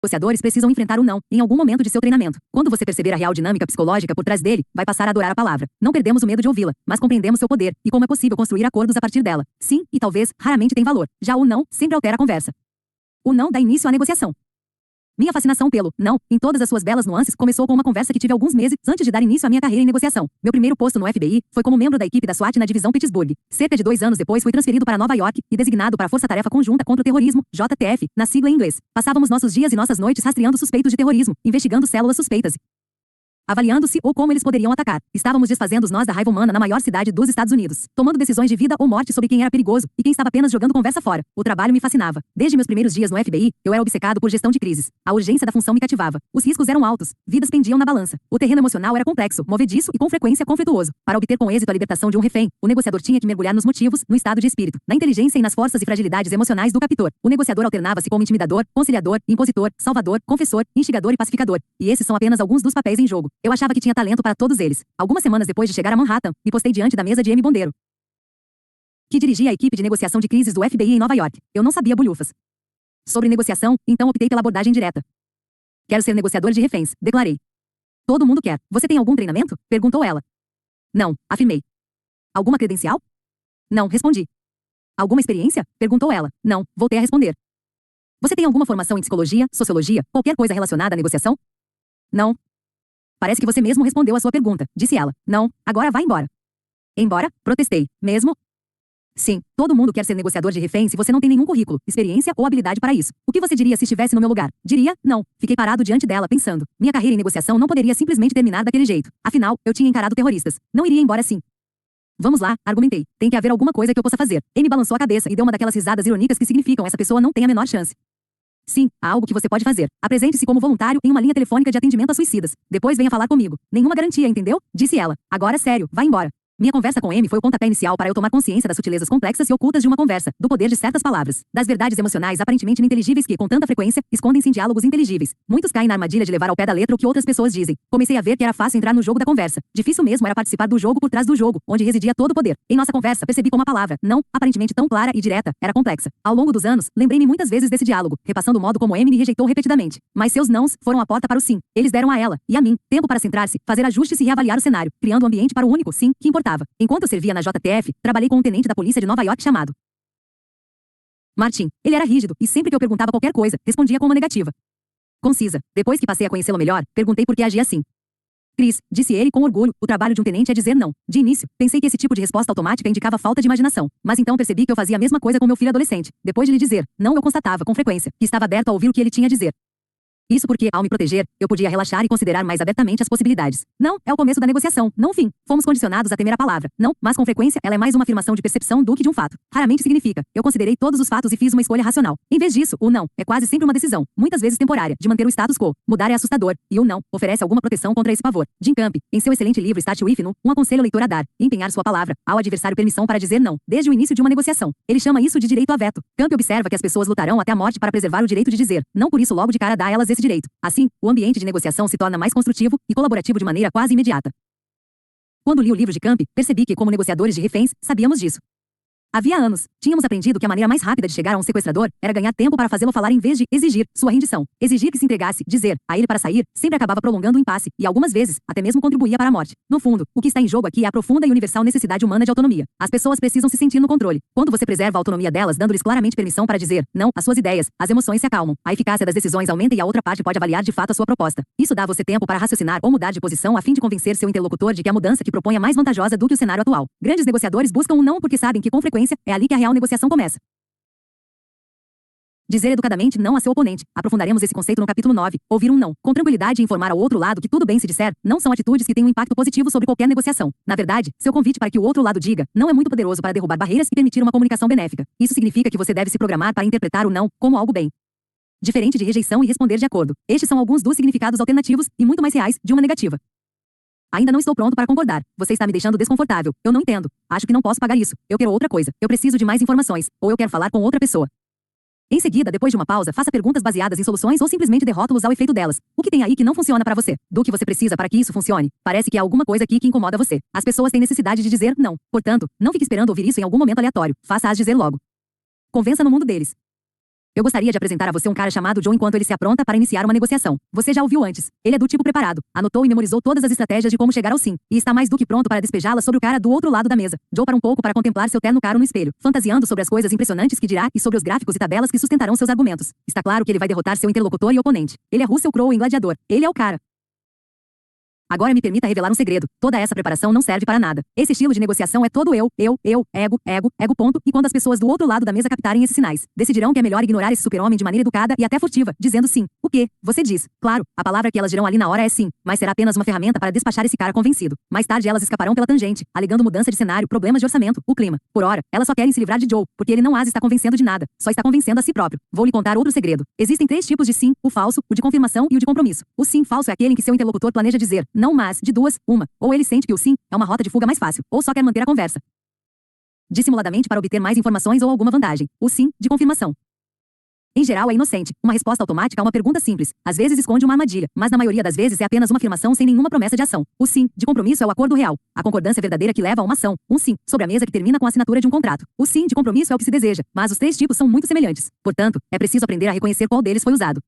Negociadores precisam enfrentar o não em algum momento de seu treinamento. Quando você perceber a real dinâmica psicológica por trás dele, vai passar a adorar a palavra. Não perdemos o medo de ouvi-la, mas compreendemos seu poder e como é possível construir acordos a partir dela. Sim, e talvez, raramente tem valor. Já o não sempre altera a conversa. O não dá início à negociação. Minha fascinação pelo não, em todas as suas belas nuances, começou com uma conversa que tive alguns meses antes de dar início à minha carreira em negociação. Meu primeiro posto no FBI foi como membro da equipe da SWAT na divisão Pittsburgh. Cerca de 2 anos depois fui transferido para Nova York e designado para a Força Tarefa Conjunta contra o Terrorismo, JTF, na sigla em inglês. Passávamos nossos dias e nossas noites rastreando suspeitos de terrorismo, investigando células suspeitas, avaliando se ou como eles poderiam atacar. Estávamos desfazendo os nós da raiva humana na maior cidade dos Estados Unidos, tomando decisões de vida ou morte sobre quem era perigoso e quem estava apenas jogando conversa fora. O trabalho me fascinava. Desde meus primeiros dias no FBI, eu era obcecado por gestão de crises. A urgência da função me cativava. Os riscos eram altos, vidas pendiam na balança. O terreno emocional era complexo, movediço e com frequência conflituoso. Para obter com êxito a libertação de um refém, o negociador tinha que mergulhar nos motivos, no estado de espírito, na inteligência e nas forças e fragilidades emocionais do captor. O negociador alternava-se como intimidador, conciliador, impositor, salvador, confessor, instigador e pacificador. E esses são apenas alguns dos papéis em jogo. Eu achava que tinha talento para todos eles. Algumas semanas depois de chegar a Manhattan, me postei diante da mesa de M. Bondeiro, que dirigia a equipe de negociação de crises do FBI em Nova York. Eu não sabia bolhufas sobre negociação, então optei pela abordagem direta. Quero ser negociador de reféns, declarei. Todo mundo quer. Você tem algum treinamento? Perguntou ela. Não, afirmei. Alguma credencial? Não, respondi. Alguma experiência? Perguntou ela. Não, voltei a responder. Você tem alguma formação em psicologia, sociologia, qualquer coisa relacionada à negociação? Não. Parece que você mesmo respondeu a sua pergunta, disse ela. Não, agora vá embora. Embora? Protestei. Mesmo? Sim, todo mundo quer ser negociador de refém se você não tem nenhum currículo, experiência ou habilidade para isso. O que você diria se estivesse no meu lugar? Diria, não. Fiquei parado diante dela, pensando. Minha carreira em negociação não poderia simplesmente terminar daquele jeito. Afinal, eu tinha encarado terroristas. Não iria embora assim. Vamos lá, argumentei. Tem que haver alguma coisa que eu possa fazer. Amy balançou a cabeça e deu uma daquelas risadas irônicas que significam essa pessoa não tem a menor chance. Sim, há algo que você pode fazer. Apresente-se como voluntário em uma linha telefônica de atendimento a suicidas. Depois venha falar comigo. Nenhuma garantia, entendeu? Disse ela. Agora sério, vá embora. Minha conversa com Amy foi o pontapé inicial para eu tomar consciência das sutilezas complexas e ocultas de uma conversa, do poder de certas palavras, das verdades emocionais aparentemente ininteligíveis que, com tanta frequência, escondem-se em diálogos inteligíveis. Muitos caem na armadilha de levar ao pé da letra o que outras pessoas dizem. Comecei a ver que era fácil entrar no jogo da conversa. Difícil mesmo era participar do jogo por trás do jogo, onde residia todo o poder. Em nossa conversa, percebi como a palavra, não, aparentemente tão clara e direta, era complexa. Ao longo dos anos, lembrei-me muitas vezes desse diálogo, repassando o modo como Amy me rejeitou repetidamente. Mas seus nãos foram a porta para o sim. Eles deram a ela, e a mim, tempo para centrar-se, fazer ajustes e reavaliar o cenário, criando um ambiente para o único sim que importava. Enquanto eu servia na JTF, trabalhei com um tenente da polícia de Nova York chamado Martin. Ele era rígido, e sempre que eu perguntava qualquer coisa, respondia com uma negativa concisa. Depois que passei a conhecê-lo melhor, perguntei por que agia assim. Chris, disse ele com orgulho, o trabalho de um tenente é dizer não. De início, pensei que esse tipo de resposta automática indicava falta de imaginação. Mas então percebi que eu fazia a mesma coisa com meu filho adolescente. Depois de lhe dizer não, eu constatava, com frequência, que estava aberto a ouvir o que ele tinha a dizer. Isso porque, ao me proteger, eu podia relaxar e considerar mais abertamente as possibilidades. Não, é o começo da negociação, não o fim. Fomos condicionados a temer a palavra. Não, mas com frequência, ela é mais uma afirmação de percepção do que de um fato. Raramente significa, eu considerei todos os fatos e fiz uma escolha racional. Em vez disso, o não é quase sempre uma decisão, muitas vezes temporária, de manter o status quo. Mudar é assustador, e o não oferece alguma proteção contra esse pavor. Jim Camp, em seu excelente livro Start With No, aconselha o leitor a dar, empenhar sua palavra, ao adversário permissão para dizer não, desde o início de uma negociação. Ele chama isso de direito a veto. Camp observa que as pessoas lutarão até a morte para preservar o direito de dizer, não por isso logo de cara dá a elas esse direito. Assim, o ambiente de negociação se torna mais construtivo e colaborativo de maneira quase imediata. Quando li o livro de Camp, percebi que, como negociadores de reféns, sabíamos disso. Havia anos, tínhamos aprendido que a maneira mais rápida de chegar a um sequestrador era ganhar tempo para fazê-lo falar em vez de exigir sua rendição. Exigir que se entregasse, dizer a ele para sair, sempre acabava prolongando o impasse e, algumas vezes, até mesmo contribuía para a morte. No fundo, o que está em jogo aqui é a profunda e universal necessidade humana de autonomia. As pessoas precisam se sentir no controle. Quando você preserva a autonomia delas, dando-lhes claramente permissão para dizer não às suas ideias, as emoções se acalmam, a eficácia das decisões aumenta e a outra parte pode avaliar de fato a sua proposta. Isso dá a você tempo para raciocinar ou mudar de posição a fim de convencer seu interlocutor de que a mudança que propõe é mais vantajosa do que o cenário atual. Grandes negociadores buscam um não porque sabem que, com frequência, é ali que a real negociação começa. Dizer educadamente não a seu oponente. Aprofundaremos esse conceito no capítulo 9. Ouvir um não, com tranquilidade e informar ao outro lado que tudo bem se disser, não são atitudes que têm um impacto positivo sobre qualquer negociação. Na verdade, seu convite para que o outro lado diga não é muito poderoso para derrubar barreiras e permitir uma comunicação benéfica. Isso significa que você deve se programar para interpretar o não como algo bem diferente de rejeição e responder de acordo. Estes são alguns dos significados alternativos e muito mais reais de uma negativa. Ainda não estou pronto para concordar. Você está me deixando desconfortável. Eu não entendo. Acho que não posso pagar isso. Eu quero outra coisa. Eu preciso de mais informações. Ou eu quero falar com outra pessoa. Em seguida, depois de uma pausa, faça perguntas baseadas em soluções ou simplesmente dê rótulos ao efeito delas. O que tem aí que não funciona para você? Do que você precisa para que isso funcione? Parece que há alguma coisa aqui que incomoda você. As pessoas têm necessidade de dizer não. Portanto, não fique esperando ouvir isso em algum momento aleatório. Faça-as dizer logo. Convença no mundo deles. Eu gostaria de apresentar a você um cara chamado Joe enquanto ele se apronta para iniciar uma negociação. Você já o viu antes. Ele é do tipo preparado. Anotou e memorizou todas as estratégias de como chegar ao sim. E está mais do que pronto para despejá-la sobre o cara do outro lado da mesa. Joe para um pouco para contemplar seu terno caro no espelho, fantasiando sobre as coisas impressionantes que dirá e sobre os gráficos e tabelas que sustentarão seus argumentos. Está claro que ele vai derrotar seu interlocutor e oponente. Ele é Russell Crowe em Gladiador. Ele é o cara. Agora me permita revelar um segredo. Toda essa preparação não serve para nada. Esse estilo de negociação é todo eu, ego, ponto, e quando as pessoas do outro lado da mesa captarem esses sinais, decidirão que é melhor ignorar esse super-homem de maneira educada e até furtiva, dizendo sim. O quê? Você diz. Claro, a palavra que elas dirão ali na hora é sim, mas será apenas uma ferramenta para despachar esse cara convencido. Mais tarde elas escaparão pela tangente, alegando mudança de cenário, problemas de orçamento, o clima. Por ora, elas só querem se livrar de Joe, porque ele não as está convencendo de nada, só está convencendo a si próprio. Vou lhe contar outro segredo. Existem 3 tipos de sim, o falso, o de confirmação e o de compromisso. O sim falso é aquele em que seu interlocutor planeja dizer não, mas, de duas, uma. Ou ele sente que o sim é uma rota de fuga mais fácil, ou só quer manter a conversa dissimuladamente para obter mais informações ou alguma vantagem. O sim, de confirmação, em geral, é inocente, uma resposta automática a uma pergunta simples. Às vezes esconde uma armadilha, mas na maioria das vezes é apenas uma afirmação sem nenhuma promessa de ação. O sim, de compromisso é o acordo real, a concordância verdadeira que leva a uma ação. Um sim, sobre a mesa que termina com a assinatura de um contrato. O sim, de compromisso é o que se deseja, mas os 3 tipos são muito semelhantes. Portanto, é preciso aprender a reconhecer qual deles foi usado.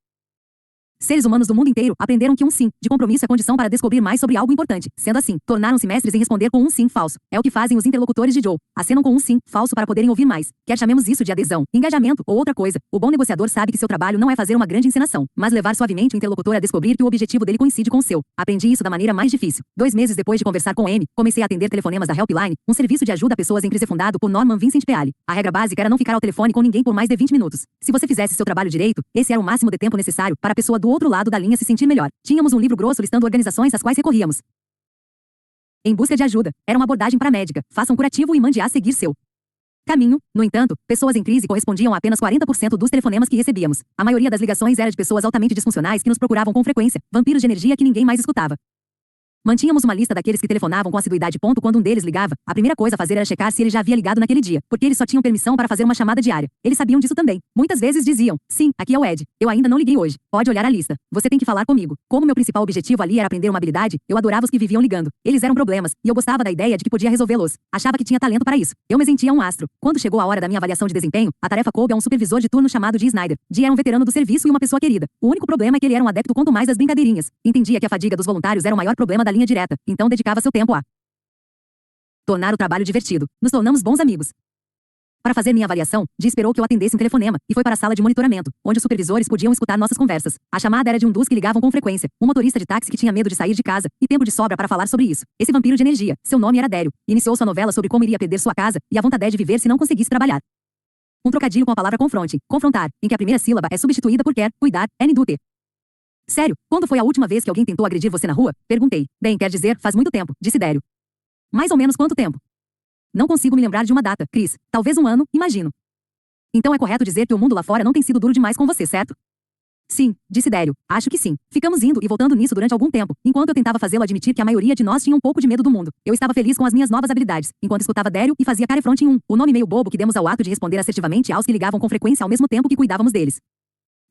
Seres humanos do mundo inteiro aprenderam que um sim de compromisso é condição para descobrir mais sobre algo importante. Sendo assim, tornaram-se mestres em responder com um sim falso. É o que fazem os interlocutores de Joe. Acenam com um sim falso para poderem ouvir mais. Quer chamemos isso de adesão, engajamento ou outra coisa. O bom negociador sabe que seu trabalho não é fazer uma grande encenação, mas levar suavemente o interlocutor a descobrir que o objetivo dele coincide com o seu. Aprendi isso da maneira mais difícil. 2 meses depois de conversar com Amy, comecei a atender telefonemas da Helpline, um serviço de ajuda a pessoas em crise fundado por Norman Vincent Peale. A regra básica era não ficar ao telefone com ninguém por mais de 20 minutos. Se você fizesse seu trabalho direito, esse era o máximo de tempo necessário para a pessoa do outro lado da linha se sentir melhor. Tínhamos um livro grosso listando organizações às quais recorríamos em busca de ajuda. Era uma abordagem paramédica. Faça um curativo e mande a seguir seu caminho. No entanto, pessoas em crise correspondiam a apenas 40% dos telefonemas que recebíamos. A maioria das ligações era de pessoas altamente disfuncionais que nos procuravam com frequência, vampiros de energia que ninguém mais escutava. Mantínhamos uma lista daqueles que telefonavam com assiduidade. Quando um deles ligava, a primeira coisa a fazer era checar se ele já havia ligado naquele dia, porque eles só tinham permissão para fazer uma chamada diária. Eles sabiam disso também. Muitas vezes diziam: sim, aqui é o Ed. Eu ainda não liguei hoje. Pode olhar a lista. Você tem que falar comigo. Como meu principal objetivo ali era aprender uma habilidade, eu adorava os que viviam ligando. Eles eram problemas, e eu gostava da ideia de que podia resolvê-los. Achava que tinha talento para isso. Eu me sentia um astro. Quando chegou a hora da minha avaliação de desempenho, a tarefa coube a um supervisor de turno chamado Dee Snyder. Dee era um veterano do serviço e uma pessoa querida. O único problema é que ele era um adepto quanto mais das brincadeirinhas. Entendia que a fadiga dos voluntários era o maior problema da linha direta, então dedicava seu tempo a tornar o trabalho divertido. Nos tornamos bons amigos. Para fazer minha avaliação, Dee esperou que eu atendesse um telefonema e foi para a sala de monitoramento, onde os supervisores podiam escutar nossas conversas. A chamada era de um dos que ligavam com frequência, um motorista de táxi que tinha medo de sair de casa e tempo de sobra para falar sobre isso. Esse vampiro de energia, seu nome era Dério, iniciou sua novela sobre como iria perder sua casa e a vontade de viver se não conseguisse trabalhar. Um trocadilho com a palavra confronte, confrontar, em que a primeira sílaba é substituída por quer, cuidar, n-do-te. Sério, quando foi a última vez que alguém tentou agredir você na rua? Perguntei. Bem, quer dizer, faz muito tempo, disse Dério. Mais ou menos quanto tempo? Não consigo me lembrar de uma data, Chris. Talvez um ano, imagino. Então é correto dizer que o mundo lá fora não tem sido duro demais com você, certo? Sim, disse Dério. Acho que sim. Ficamos indo e voltando nisso durante algum tempo, enquanto eu tentava fazê-lo admitir que a maioria de nós tinha um pouco de medo do mundo. Eu estava feliz com as minhas novas habilidades, enquanto escutava Dério e fazia carefronte em o nome meio bobo que demos ao ato de responder assertivamente aos que ligavam com frequência ao mesmo tempo que cuidávamos deles.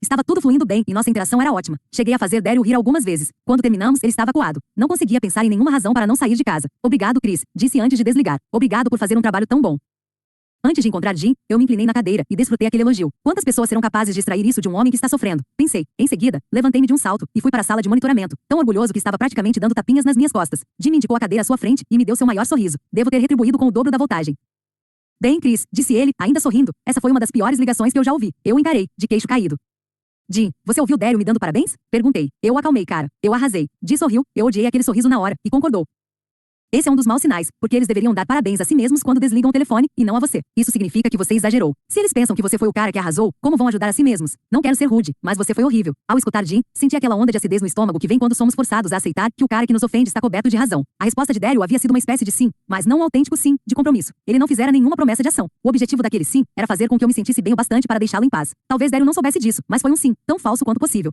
Estava tudo fluindo bem e nossa interação era ótima. Cheguei a fazer Dério rir algumas vezes. Quando terminamos, ele estava acuado. Não conseguia pensar em nenhuma razão para não sair de casa. Obrigado, Chris, disse antes de desligar. Obrigado por fazer um trabalho tão bom. Antes de encontrar Jim, eu me inclinei na cadeira e desfrutei aquele elogio. Quantas pessoas serão capazes de extrair isso de um homem que está sofrendo? Pensei. Em seguida, levantei-me de um salto e fui para a sala de monitoramento, tão orgulhoso que estava praticamente dando tapinhas nas minhas costas. Jim me indicou a cadeira à sua frente e me deu seu maior sorriso. Devo ter retribuído com o dobro da voltagem. Bem, Chris, disse ele, ainda sorrindo. Essa foi uma das piores ligações que eu já ouvi. Eu encarei, de queixo caído. Jim, você ouviu Dério me dando parabéns? Perguntei. Eu acalmei, cara. Eu arrasei. Jim sorriu, eu odiei aquele sorriso na hora, e concordou. Esse é um dos maus sinais, porque eles deveriam dar parabéns a si mesmos quando desligam o telefone, e não a você. Isso significa que você exagerou. Se eles pensam que você foi o cara que arrasou, como vão ajudar a si mesmos? Não quero ser rude, mas você foi horrível. Ao escutar Jim, senti aquela onda de acidez no estômago que vem quando somos forçados a aceitar que o cara que nos ofende está coberto de razão. A resposta de Dério havia sido uma espécie de sim, mas não um autêntico sim, de compromisso. Ele não fizera nenhuma promessa de ação. O objetivo daquele sim era fazer com que eu me sentisse bem o bastante para deixá-lo em paz. Talvez Dério não soubesse disso, mas foi um sim, tão falso quanto possível.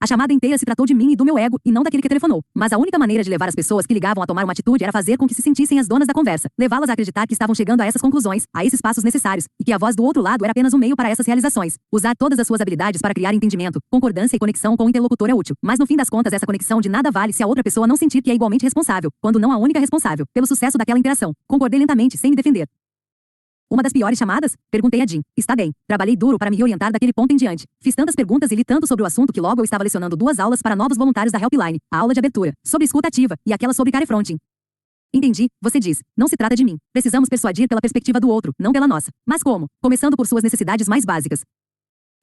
A chamada inteira se tratou de mim e do meu ego, e não daquele que telefonou. Mas a única maneira de levar as pessoas que ligavam a tomar uma atitude era fazer com que se sentissem as donas da conversa. Levá-las a acreditar que estavam chegando a essas conclusões, a esses passos necessários, e que a voz do outro lado era apenas um meio para essas realizações. Usar todas as suas habilidades para criar entendimento, concordância e conexão com o interlocutor é útil. Mas no fim das contas essa conexão de nada vale se a outra pessoa não sentir que é igualmente responsável, quando não a única responsável, pelo sucesso daquela interação. Concordei lentamente, sem me defender. Uma das piores chamadas? Perguntei a Jean. Está bem. Trabalhei duro para me reorientar daquele ponto em diante. Fiz tantas perguntas e li tanto sobre o assunto que logo eu estava lecionando 2 aulas para novos voluntários da Helpline. A aula de abertura, sobre escuta ativa, e aquela sobre carefronting. Entendi, você diz. Não se trata de mim. Precisamos persuadir pela perspectiva do outro, não pela nossa. Mas como? Começando por suas necessidades mais básicas.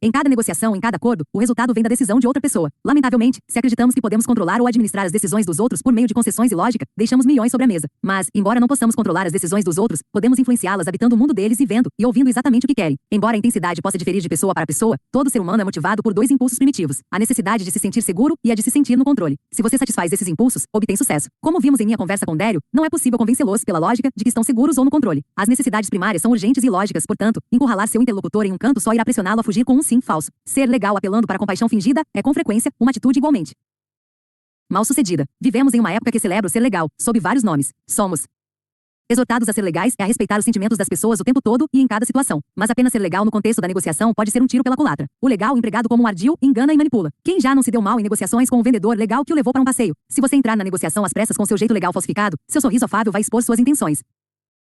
Em cada negociação, em cada acordo, o resultado vem da decisão de outra pessoa. Lamentavelmente, se acreditamos que podemos controlar ou administrar as decisões dos outros por meio de concessões e lógica, deixamos milhões sobre a mesa. Mas, embora não possamos controlar as decisões dos outros, podemos influenciá-las habitando o mundo deles e vendo e ouvindo exatamente o que querem. Embora a intensidade possa diferir de pessoa para pessoa, todo ser humano é motivado por 2 impulsos primitivos: a necessidade de se sentir seguro e a de se sentir no controle. Se você satisfaz esses impulsos, obtém sucesso. Como vimos em minha conversa com Dério, não é possível convencê-los pela lógica de que estão seguros ou no controle. As necessidades primárias são urgentes e lógicas, portanto, encurralar seu interlocutor em um canto só irá pressioná-lo a fugir com um sim falso. Ser legal apelando para a compaixão fingida é, com frequência, uma atitude igualmente mal sucedida. Vivemos em uma época que celebra o ser legal, sob vários nomes. Somos exortados a ser legais e a respeitar os sentimentos das pessoas o tempo todo e em cada situação. Mas apenas ser legal no contexto da negociação pode ser um tiro pela culatra. O legal empregado como um ardil engana e manipula. Quem já não se deu mal em negociações com o vendedor legal que o levou para um passeio? Se você entrar na negociação às pressas com seu jeito legal falsificado, seu sorriso afável vai expor suas intenções.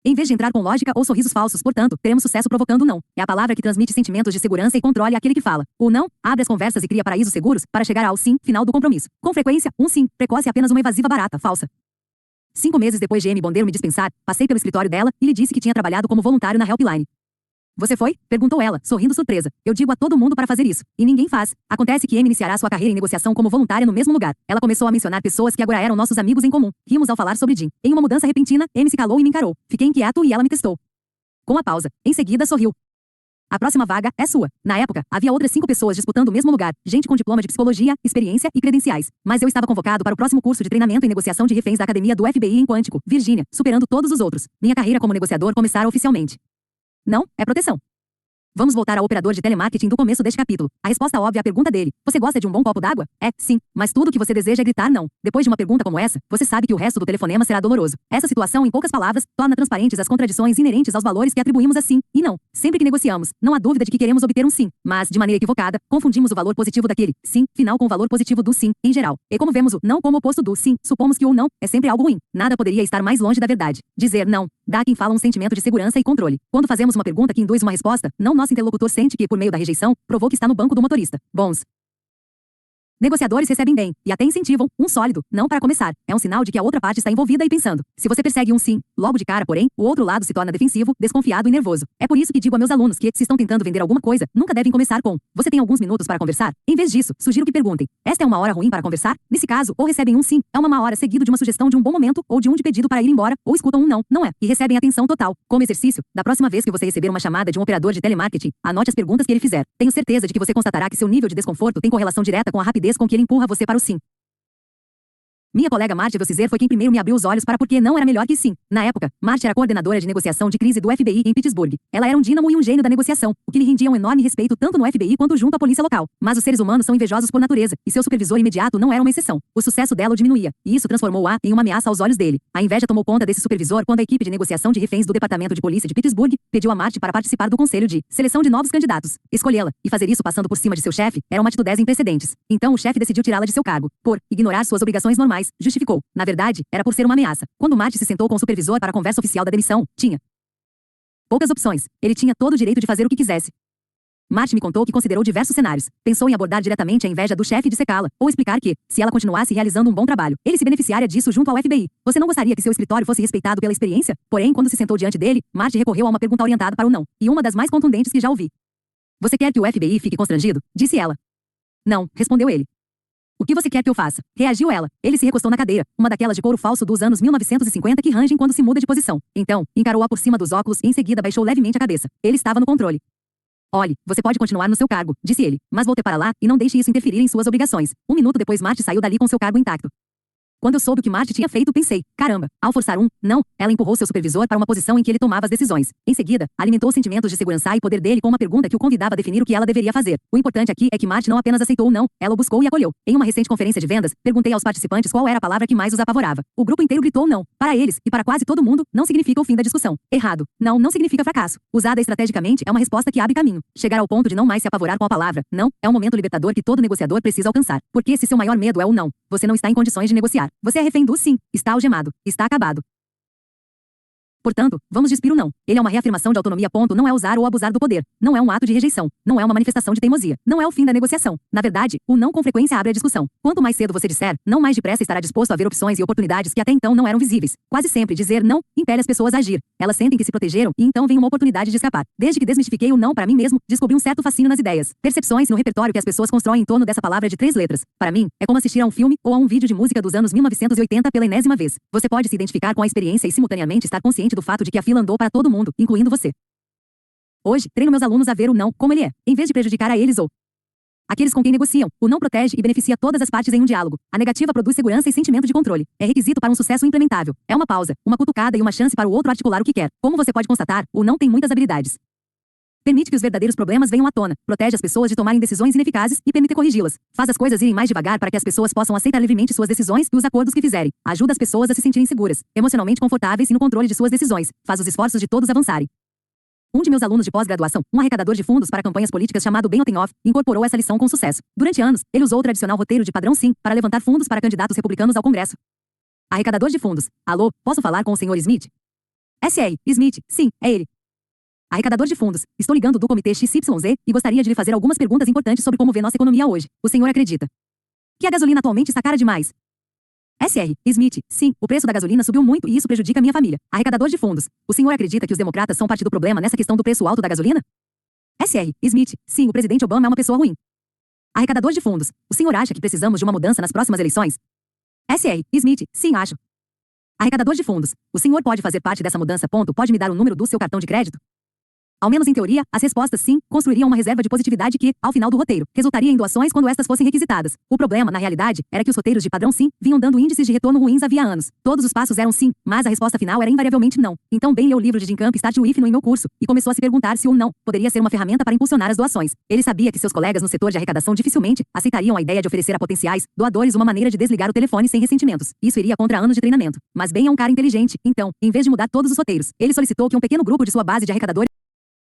Em vez de entrar com lógica ou sorrisos falsos, portanto, teremos sucesso provocando o não. É a palavra que transmite sentimentos de segurança e controle àquele que fala. O não abre as conversas e cria paraísos seguros para chegar ao sim final do compromisso. Com frequência, um sim precoce é apenas uma evasiva barata, falsa. 5 meses depois de Amy Bondero me dispensar, passei pelo escritório dela e lhe disse que tinha trabalhado como voluntário na Helpline. Você foi? Perguntou ela, sorrindo surpresa. Eu digo a todo mundo para fazer isso, e ninguém faz. Acontece que Amy iniciará sua carreira em negociação como voluntária no mesmo lugar. Ela começou a mencionar pessoas que agora eram nossos amigos em comum. Rimos ao falar sobre Jean. Em uma mudança repentina, Amy se calou e me encarou. Fiquei inquieto e ela me testou. Com uma pausa. Em seguida, sorriu. A próxima vaga é sua. Na época, havia outras 5 pessoas disputando o mesmo lugar, gente com diploma de psicologia, experiência e credenciais. Mas eu estava convocado para o próximo curso de treinamento em negociação de reféns da academia do FBI em Quantico, Virgínia, superando todos os outros. Minha carreira como negociador começara oficialmente. Não, é proteção. Vamos voltar ao operador de telemarketing do começo deste capítulo. A resposta óbvia à pergunta dele: você gosta de um bom copo d'água? É, sim, mas tudo o que você deseja é gritar não. Depois de uma pergunta como essa, você sabe que o resto do telefonema será doloroso. Essa situação, em poucas palavras, torna transparentes as contradições inerentes aos valores que atribuímos a sim e não. Sempre que negociamos, não há dúvida de que queremos obter um sim, mas, de maneira equivocada, confundimos o valor positivo daquele sim final com o valor positivo do sim, em geral. E como vemos o não como oposto do sim, supomos que o não é sempre algo ruim. Nada poderia estar mais longe da verdade. Dizer não dá a quem fala um sentimento de segurança e controle. Quando fazemos uma pergunta que induz uma resposta, não nosso interlocutor sente que, por meio da rejeição, provou que está no banco do motorista. Bons negociadores recebem bem, e até incentivam, um sólido, não para começar. É um sinal de que a outra parte está envolvida e pensando. Se você persegue um sim, logo de cara, porém, o outro lado se torna defensivo, desconfiado e nervoso. É por isso que digo a meus alunos que, se estão tentando vender alguma coisa, nunca devem começar com: você tem alguns minutos para conversar? Em vez disso, sugiro que perguntem: esta é uma hora ruim para conversar? Nesse caso, ou recebem um sim, é uma má hora seguido de uma sugestão de um bom momento, ou de um de pedido para ir embora, ou escutam um não, não é, e recebem atenção total. Como exercício, da próxima vez que você receber uma chamada de um operador de telemarketing, anote as perguntas que ele fizer. Tenho certeza de que você constatará que seu nível de desconforto tem correlação direta com a rapidez com que ele empurra você para o sim. Minha colega Marty Velcizer foi quem primeiro me abriu os olhos para por que não era melhor que sim. Na época, Marty era coordenadora de negociação de crise do FBI em Pittsburgh. Ela era um dínamo e um gênio da negociação, o que lhe rendia um enorme respeito tanto no FBI quanto junto à polícia local. Mas os seres humanos são invejosos por natureza, e seu supervisor imediato não era uma exceção. O sucesso dela o diminuía, e isso transformou-a em uma ameaça aos olhos dele. A inveja tomou conta desse supervisor quando a equipe de negociação de reféns do Departamento de Polícia de Pittsburgh pediu a Marty para participar do conselho de seleção de novos candidatos. Escolhê-la, e fazer isso passando por cima de seu chefe, era uma atitude sem precedentes. Então o chefe decidiu tirá-la de seu cargo, por ignorar suas obrigações normais, justificou. Na verdade, era por ser uma ameaça. Quando Marty se sentou com o supervisor para a conversa oficial da demissão, tinha poucas opções. Ele tinha todo o direito de fazer o que quisesse. Marty me contou que considerou diversos cenários. Pensou em abordar diretamente a inveja do chefe e dissecá-la, ou explicar que, se ela continuasse realizando um bom trabalho, ele se beneficiaria disso junto ao FBI. Você não gostaria que seu escritório fosse respeitado pela experiência? Porém, quando se sentou diante dele, Marty recorreu a uma pergunta orientada para o não, e uma das mais contundentes que já ouvi. Você quer que o FBI fique constrangido? Disse ela. Não, respondeu ele. O que você quer que eu faça? Reagiu ela. Ele se recostou na cadeira, uma daquelas de couro falso dos anos 1950 que rangem quando se muda de posição. Então, encarou-a por cima dos óculos e em seguida baixou levemente a cabeça. Ele estava no controle. Olhe, você pode continuar no seu cargo, disse ele, mas volte para lá e não deixe isso interferir em suas obrigações. Um minuto depois Marty saiu dali com seu cargo intacto. Quando eu soube o que Marty tinha feito, pensei: caramba, ao forçar um não, ela empurrou seu supervisor para uma posição em que ele tomava as decisões. Em seguida, alimentou sentimentos de segurança e poder dele com uma pergunta que o convidava a definir o que ela deveria fazer. O importante aqui é que Marty não apenas aceitou o não, ela o buscou e acolheu. Em uma recente conferência de vendas, perguntei aos participantes qual era a palavra que mais os apavorava. O grupo inteiro gritou não. Para eles, e para quase todo mundo, não significa o fim da discussão. Errado. Não, não significa fracasso. Usada estrategicamente, é uma resposta que abre caminho. Chegar ao ponto de não mais se apavorar com a palavra não é um momento libertador que todo negociador precisa alcançar. Porque se seu maior medo é o não, você não está em condições de negociar. Você é refém do sim. Está algemado. Está acabado. Portanto, vamos despir o não. Ele é uma reafirmação de autonomia. Não é usar ou abusar do poder. Não é um ato de rejeição. Não é uma manifestação de teimosia. Não é o fim da negociação. Na verdade, o não com frequência abre a discussão. Quanto mais cedo você disser, não mais depressa estará disposto a ver opções e oportunidades que até então não eram visíveis. Quase sempre dizer não impele as pessoas a agir. Elas sentem que se protegeram e então vem uma oportunidade de escapar. Desde que desmistifiquei o não para mim mesmo, descobri um certo fascínio nas ideias. Percepções no repertório que as pessoas constroem em torno dessa palavra de 3 letras. Para mim, é como assistir a um filme ou a um vídeo de música dos anos 1980 pela enésima vez. Você pode se identificar com a experiência e simultaneamente estar consciente do fato de que a fila andou para todo mundo, incluindo você. Hoje, treino meus alunos a ver o não como ele é, em vez de prejudicar a eles ou aqueles com quem negociam. O não protege e beneficia todas as partes em um diálogo. A negativa produz segurança e sentimento de controle. É requisito para um sucesso implementável. É uma pausa, uma cutucada e uma chance para o outro articular o que quer. Como você pode constatar, o não tem muitas habilidades. Permite que os verdadeiros problemas venham à tona, protege as pessoas de tomarem decisões ineficazes e permite corrigi-las. Faz as coisas irem mais devagar para que as pessoas possam aceitar livremente suas decisões e os acordos que fizerem. Ajuda as pessoas a se sentirem seguras, emocionalmente confortáveis e no controle de suas decisões. Faz os esforços de todos avançarem. Um de meus alunos de pós-graduação, um arrecadador de fundos para campanhas políticas chamado Ben Otenhoff, incorporou essa lição com sucesso. Durante anos, ele usou o tradicional roteiro de padrão sim para levantar fundos para candidatos republicanos ao Congresso. Arrecadador de fundos. Alô, posso falar com o Sr. Smith? S.R. Smith, sim, é ele. Arrecadador de fundos. Estou ligando do comitê XYZ e gostaria de lhe fazer algumas perguntas importantes sobre como vê nossa economia hoje. O senhor acredita que a gasolina atualmente está cara demais? S.R. Smith, sim, o preço da gasolina subiu muito e isso prejudica minha família. Arrecadador de fundos. O senhor acredita que os democratas são parte do problema nessa questão do preço alto da gasolina? S.R. Smith, sim, o presidente Obama é uma pessoa ruim. Arrecadador de fundos. O senhor acha que precisamos de uma mudança nas próximas eleições? S.R. Smith, sim, acho. Arrecadador de fundos. O senhor pode fazer parte dessa mudança. Pode me dar o número do seu cartão de crédito? Ao menos em teoria, as respostas sim, construiriam uma reserva de positividade que, ao final do roteiro, resultaria em doações quando estas fossem requisitadas. O problema, na realidade, era que os roteiros de padrão sim vinham dando índices de retorno ruins havia anos. Todos os passos eram sim, mas a resposta final era invariavelmente não. Então Ben leu o livro de Jim Camp Start With no em meu curso, e começou a se perguntar se o não poderia ser uma ferramenta para impulsionar as doações. Ele sabia que seus colegas no setor de arrecadação dificilmente aceitariam a ideia de oferecer a potenciais doadores uma maneira de desligar o telefone sem ressentimentos. Isso iria contra anos de treinamento. Mas Ben é um cara inteligente, então, em vez de mudar todos os roteiros, ele solicitou que um pequeno grupo de sua base de arrecadadores